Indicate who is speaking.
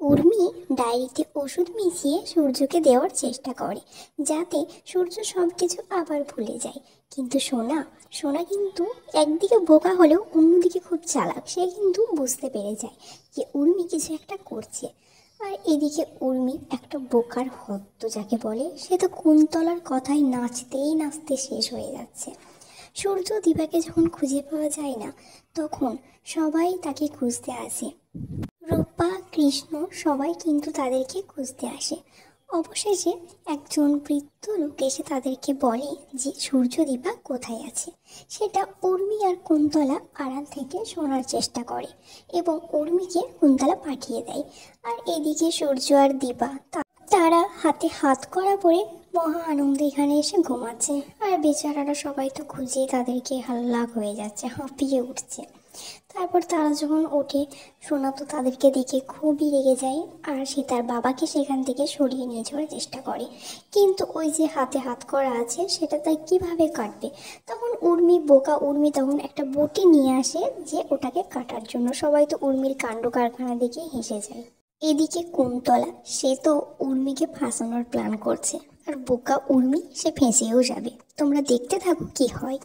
Speaker 1: উর্মি ডায়েরিতে ওষুধ মিশিয়ে সূর্যকে দেওয়ার চেষ্টা করে, যাতে সূর্য সব কিছু আবার ভুলে যায়। কিন্তু সোনা সোনা কিন্তু একদিকে বোকা হলেও অন্যদিকে খুব চালাক। সে কিন্তু বুঝতে পেরে যায় যে উর্মি কিছু একটা করছে। আর এদিকে উর্মি একটা বোকার হদ্দ যাকে বলে, সে তো কুন্তলার কথায় নাচতেই নাচতে শেষ হয়ে যাচ্ছে। সূর্য দিবাকে যখন খুঁজে পাওয়া যায় না, তখন সবাই তাকে খুঁজতে আসে। রূপা, কৃষ্ণ সবাই কিন্তু তাদেরকে খুঁজতে আসে। অবশেষে একজন বৃদ্ধ লোক এসে তাদেরকে বলে যে সূর্যদীপা কোথায় আছে। সেটা উর্মি আর কুন্তলা আড়াল থেকে শোনার চেষ্টা করে এবং উর্মিকে কুন্তলা পাঠিয়ে দেয়। আর এদিকে সূর্য আর দীপা তারা হাতে হাত করা পরে মহা আনন্দে এখানে এসে ঘুমাচ্ছে। আর বেচারারা সবাই তো খুঁজে তাদেরকে হাল্লাক হয়ে যাচ্ছে, হাঁপিয়ে উঠছে। তারপর তারা যখন ওঠে, সোনা তো তাদেরকে দেখে খুবই রেগে যায়। আর সে তার বাবাকে সেখান থেকে সরিয়ে নিয়ে যাওয়ার চেষ্টা করে, কিন্তু ওই যে হাতে হাত করা আছে সেটা তাই কিভাবে কাটবে। তখন উর্মি, বোকা উর্মি তখন একটা বটি নিয়ে আসে যে ওটাকে কাটার জন্য। সবাই তো উর্মির কাণ্ড কারখানা দেখে হেসে যায়। এদিকে কুন্তলা, সে তো উর্মিকে ফাঁসানোর প্ল্যান করছে, আর বোকা উর্মি সে ফেঁসেও যাবে। তোমরা দেখতে থাকো কি হয়।